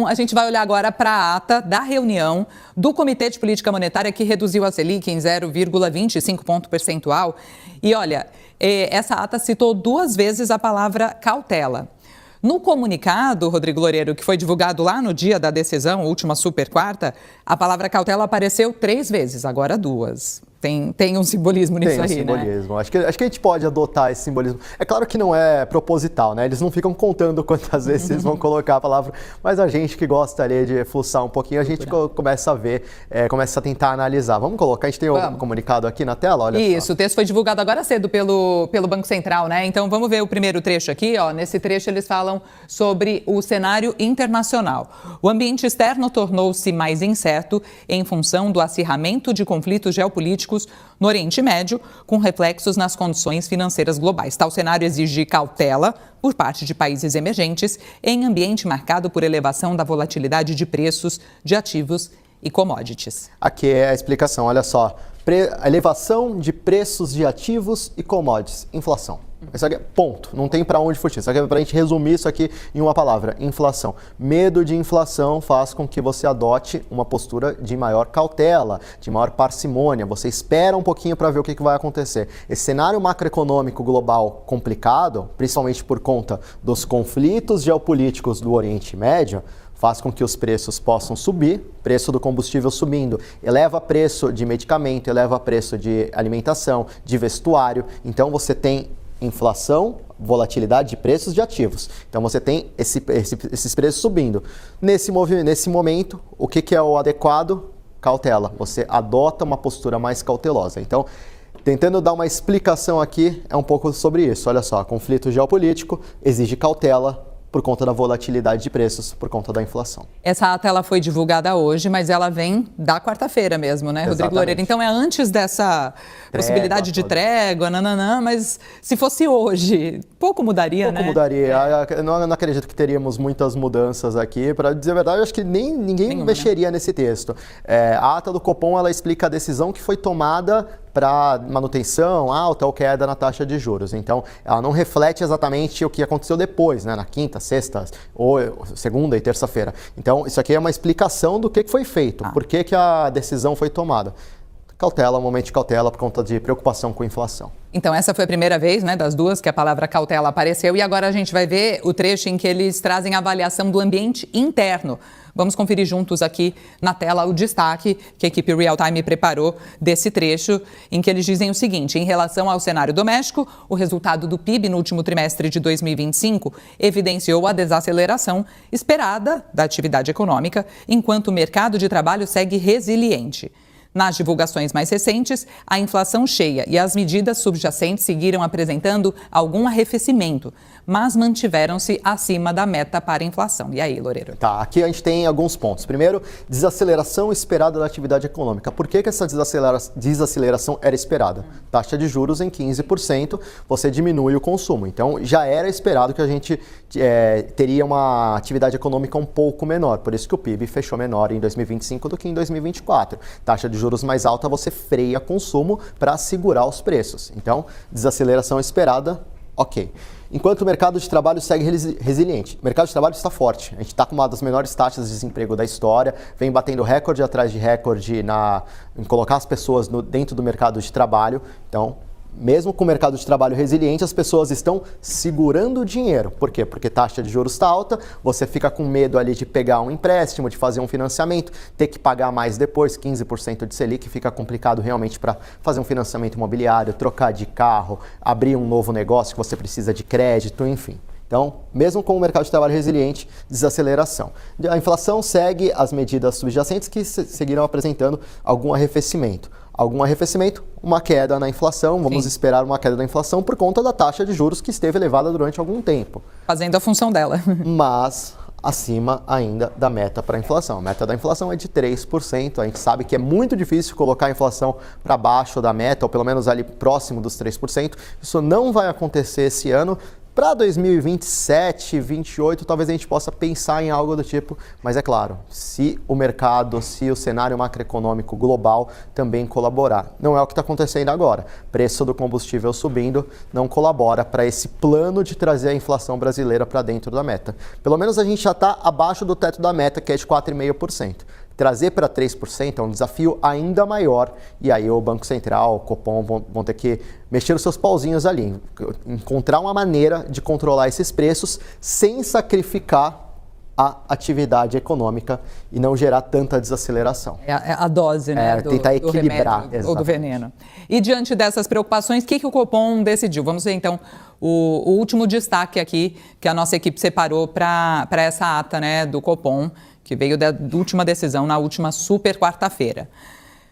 A gente vai olhar agora para a ata da reunião do Comitê de Política Monetária que reduziu a Selic em 0,25 ponto percentual. E olha, essa ata citou 2 vezes a palavra cautela. No comunicado, Rodrigo Loureiro, que foi divulgado lá no dia da decisão, última super quarta, a palavra cautela apareceu 3 vezes, agora 2. Tem um simbolismo nisso aí, né? Tem um simbolismo. Acho que a gente pode adotar esse simbolismo. É claro que não é proposital, né? Eles não ficam contando quantas vezes eles vão colocar a palavra, mas a gente que gosta ali de fuçar um pouquinho, a gente começa a ver, começa a tentar analisar. Vamos colocar, a gente tem o comunicado aqui na tela, olha Isso, só. O texto foi divulgado agora cedo pelo Banco Central, né? Então vamos ver o primeiro trecho aqui, ó. Nesse trecho eles falam sobre o cenário internacional. O ambiente externo tornou-se mais incerto em função do acirramento de conflitos geopolíticos no Oriente Médio, com reflexos nas condições financeiras globais. Tal cenário exige cautela por parte de países emergentes em ambiente marcado por elevação da volatilidade de preços de ativos e commodities. Aqui é a explicação, olha só. Elevação de preços de ativos e commodities, inflação. Isso aqui é ponto, não tem para onde fugir. Isso aqui é para a gente resumir isso aqui em uma palavra, inflação. Medo de inflação faz com que você adote uma postura de maior cautela, de maior parcimônia. Você espera um pouquinho para ver o que vai acontecer. Esse cenário macroeconômico global complicado, principalmente por conta dos conflitos geopolíticos do Oriente Médio, faz com que os preços possam subir, preço do combustível subindo, eleva preço de medicamento, eleva preço de alimentação, de vestuário. Então você tem inflação, volatilidade de preços de ativos. Então você tem esses preços subindo. Nesse momento, o que é o adequado? Cautela. Você adota uma postura mais cautelosa. Então, tentando dar uma explicação aqui, é um pouco sobre isso. Olha só, conflito geopolítico exige cautela por conta da volatilidade de preços, por conta da inflação. Essa ata ela foi divulgada hoje, mas ela vem da quarta-feira mesmo, né, Rodrigo Loureiro? Então é antes dessa possibilidade de trégua, mas se fosse hoje, pouco mudaria, né? Pouco mudaria. Eu não acredito que teríamos muitas mudanças aqui. Para dizer a verdade, acho que ninguém mexeria nesse texto. A ata do Copom, ela explica a decisão que foi tomada para manutenção, alta ou queda na taxa de juros. Então, ela não reflete exatamente o que aconteceu depois, né, na quinta, sexta, ou segunda e terça-feira. Então, isso aqui é uma explicação do que foi feito, por que a decisão foi tomada. Cautela, um momento de cautela por conta de preocupação com a inflação. Então, essa foi a primeira vez, né, das 2 que a palavra cautela apareceu. E agora a gente vai ver o trecho em que eles trazem a avaliação do ambiente interno. Vamos conferir juntos aqui na tela o destaque que a equipe Real Time preparou desse trecho, em que eles dizem o seguinte: em relação ao cenário doméstico, o resultado do PIB no último trimestre de 2025 evidenciou a desaceleração esperada da atividade econômica, enquanto o mercado de trabalho segue resiliente. Nas divulgações mais recentes, a inflação cheia e as medidas subjacentes seguiram apresentando algum arrefecimento, mas mantiveram-se acima da meta para a inflação. E aí, Loureiro? Tá, aqui a gente tem alguns pontos. Primeiro, desaceleração esperada da atividade econômica. Por que essa desaceleração era esperada? Taxa de juros em 15%, você diminui o consumo. Então, já era esperado que a gente teria uma atividade econômica um pouco menor. Por isso que o PIB fechou menor em 2025 do que em 2024. Taxa de juros mais alta, você freia consumo para segurar os preços. Então, desaceleração esperada, ok. Enquanto o mercado de trabalho segue resiliente. O mercado de trabalho está forte. A gente está com uma das menores taxas de desemprego da história, vem batendo recorde atrás de recorde em colocar as pessoas dentro do mercado de trabalho. Então, mesmo com o mercado de trabalho resiliente, as pessoas estão segurando o dinheiro. Por quê? Porque taxa de juros está alta, você fica com medo ali de pegar um empréstimo, de fazer um financiamento, ter que pagar mais depois, 15% de Selic, fica complicado realmente para fazer um financiamento imobiliário, trocar de carro, abrir um novo negócio que você precisa de crédito, enfim. Então, mesmo com o mercado de trabalho resiliente, desaceleração. A inflação segue as medidas subjacentes que seguiram apresentando algum arrefecimento. Uma queda na inflação, vamos esperar uma queda da inflação por conta da taxa de juros que esteve elevada durante algum tempo. Fazendo a função dela. Mas acima ainda da meta para a inflação. A meta da inflação é de 3%, a gente sabe que é muito difícil colocar a inflação para baixo da meta, ou pelo menos ali próximo dos 3%. Isso não vai acontecer esse ano, para 2027, 2028, talvez a gente possa pensar em algo do tipo, mas é claro, se o mercado, se o cenário macroeconômico global também colaborar. Não é o que está acontecendo agora. Preço do combustível subindo não colabora para esse plano de trazer a inflação brasileira para dentro da meta. Pelo menos a gente já está abaixo do teto da meta, que é de 4,5%. Trazer para 3% é um desafio ainda maior, e aí o Banco Central, o Copom vão ter que mexer os seus pauzinhos ali, encontrar uma maneira de controlar esses preços sem sacrificar a atividade econômica e não gerar tanta desaceleração. É a dose, né? Tentar equilibrar. Do remédio, ou do veneno. E diante dessas preocupações, o que o Copom decidiu? Vamos ver então o último destaque aqui que a nossa equipe separou para essa ata, né, do Copom, que veio da última decisão na última super quarta-feira.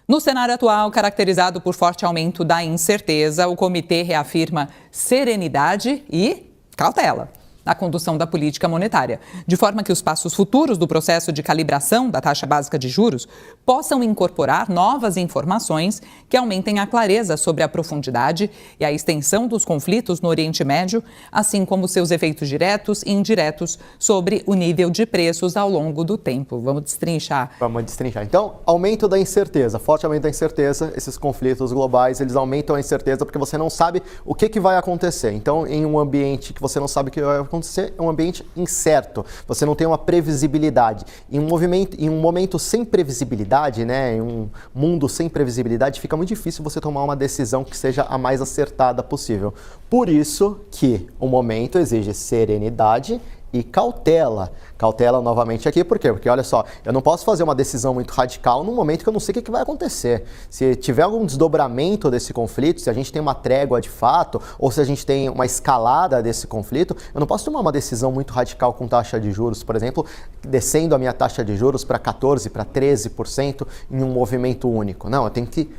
No cenário atual, caracterizado por forte aumento da incerteza, o comitê reafirma serenidade e cautela na condução da política monetária, de forma que os passos futuros do processo de calibração da taxa básica de juros possam incorporar novas informações que aumentem a clareza sobre a profundidade e a extensão dos conflitos no Oriente Médio, assim como seus efeitos diretos e indiretos sobre o nível de preços ao longo do tempo. Vamos destrinchar. Vamos destrinchar. Então, aumento da incerteza, forte aumento da incerteza, esses conflitos globais, eles aumentam a incerteza porque você não sabe o que vai acontecer. Então, em um ambiente que você não sabe o que vai acontecer, é um ambiente incerto, você não tem uma previsibilidade. Em um momento sem previsibilidade, né, em um mundo sem previsibilidade, fica muito difícil você tomar uma decisão que seja a mais acertada possível. Por isso que o momento exige serenidade e cautela. Cautela novamente aqui, por quê? Porque olha só, eu não posso fazer uma decisão muito radical num momento que eu não sei o que vai acontecer. Se tiver algum desdobramento desse conflito, se a gente tem uma trégua de fato, ou se a gente tem uma escalada desse conflito, eu não posso tomar uma decisão muito radical com taxa de juros, por exemplo, descendo a minha taxa de juros para 14%, para 13% em um movimento único. Não, eu tenho que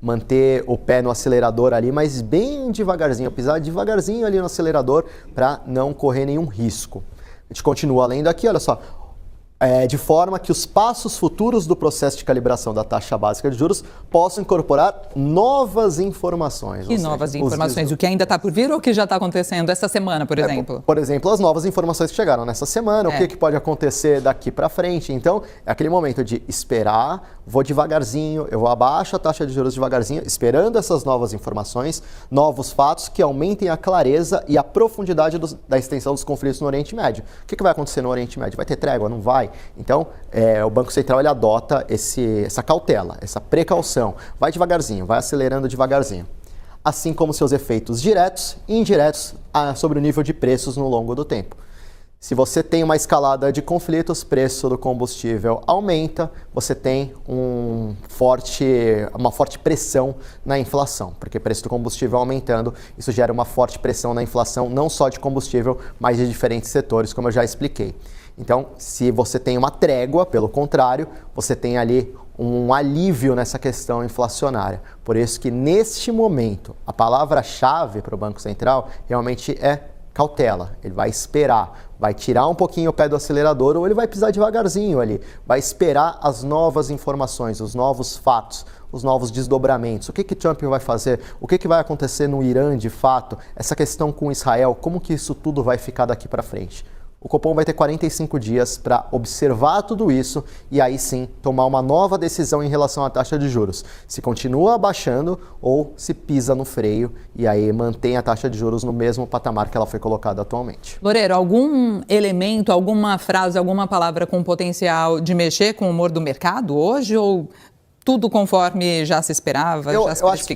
manter o pé no acelerador ali, mas bem devagarzinho, pisar devagarzinho ali no acelerador para não correr nenhum risco. A gente continua lendo aqui, olha só. De forma que os passos futuros do processo de calibração da taxa básica de juros possam incorporar novas informações. E novas informações? O que ainda está por vir ou o que já está acontecendo essa semana, por exemplo? Por exemplo, as novas informações que chegaram nessa semana, o que pode acontecer daqui para frente. Então, é aquele momento de esperar, vou devagarzinho, eu vou abaixo a taxa de juros devagarzinho, esperando essas novas informações, novos fatos que aumentem a clareza e a profundidade da extensão dos conflitos no Oriente Médio. O que vai acontecer no Oriente Médio? Vai ter trégua? Não vai? Então, o Banco Central ele adota essa cautela, essa precaução. Vai devagarzinho, vai acelerando devagarzinho. Assim como seus efeitos diretos e indiretos sobre o nível de preços no longo do tempo. Se você tem uma escalada de conflitos, preço do combustível aumenta, você tem uma forte pressão na inflação, porque o preço do combustível aumentando, isso gera uma forte pressão na inflação, não só de combustível, mas de diferentes setores, como eu já expliquei. Então, se você tem uma trégua, pelo contrário, você tem ali um alívio nessa questão inflacionária. Por isso que, neste momento, a palavra-chave para o Banco Central realmente é cautela. Ele vai esperar, vai tirar um pouquinho o pé do acelerador ou ele vai pisar devagarzinho ali. Vai esperar as novas informações, os novos fatos, os novos desdobramentos. O que Trump vai fazer? O que vai acontecer no Irã de fato? Essa questão com Israel, como que isso tudo vai ficar daqui para frente? O Copom vai ter 45 dias para observar tudo isso e aí sim tomar uma nova decisão em relação à taxa de juros. Se continua abaixando ou se pisa no freio e aí mantém a taxa de juros no mesmo patamar que ela foi colocada atualmente. Loureiro, algum elemento, alguma frase, alguma palavra com potencial de mexer com o humor do mercado hoje ou tudo conforme já se esperava? Eu acho que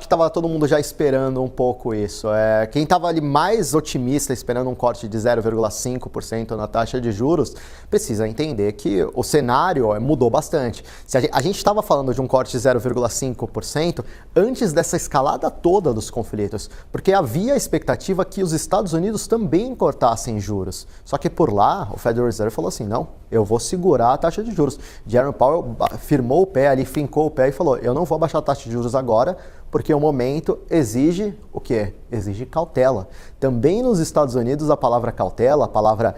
estava todo mundo já esperando um pouco isso. Quem estava ali mais otimista, esperando um corte de 0,5% na taxa de juros, precisa entender que o cenário mudou bastante. Se a gente estava falando de um corte de 0,5% antes dessa escalada toda dos conflitos, porque havia a expectativa que os Estados Unidos também cortassem juros. Só que por lá, o Federal Reserve falou assim, não, eu vou segurar a taxa de juros. Jerome Powell firmou o pé ali ali fincou o pé e falou, eu não vou abaixar a taxa de juros agora, porque o momento exige o quê? Exige cautela. Também nos Estados Unidos, a palavra cautela, a palavra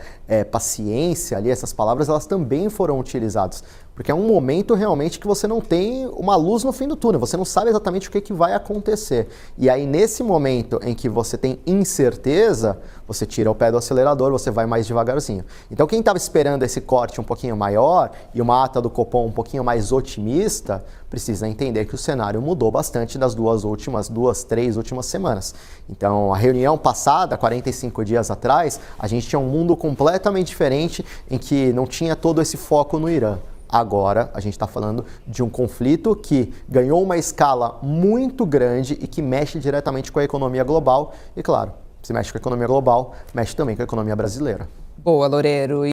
paciência, ali, essas palavras, elas também foram utilizadas. Porque é um momento realmente que você não tem uma luz no fim do túnel, você não sabe exatamente o que vai acontecer. E aí, nesse momento em que você tem incerteza, você tira o pé do acelerador, você vai mais devagarzinho. Então, quem estava esperando esse corte um pouquinho maior e uma ata do Copom um pouquinho mais otimista, precisa entender que o cenário mudou bastante das três últimas semanas. Então, a reunião passada, 45 dias atrás, a gente tinha um mundo completamente diferente em que não tinha todo esse foco no Irã. Agora, a gente está falando de um conflito que ganhou uma escala muito grande e que mexe diretamente com a economia global. E, claro, se mexe com a economia global, mexe também com a economia brasileira. Boa, Loureiro.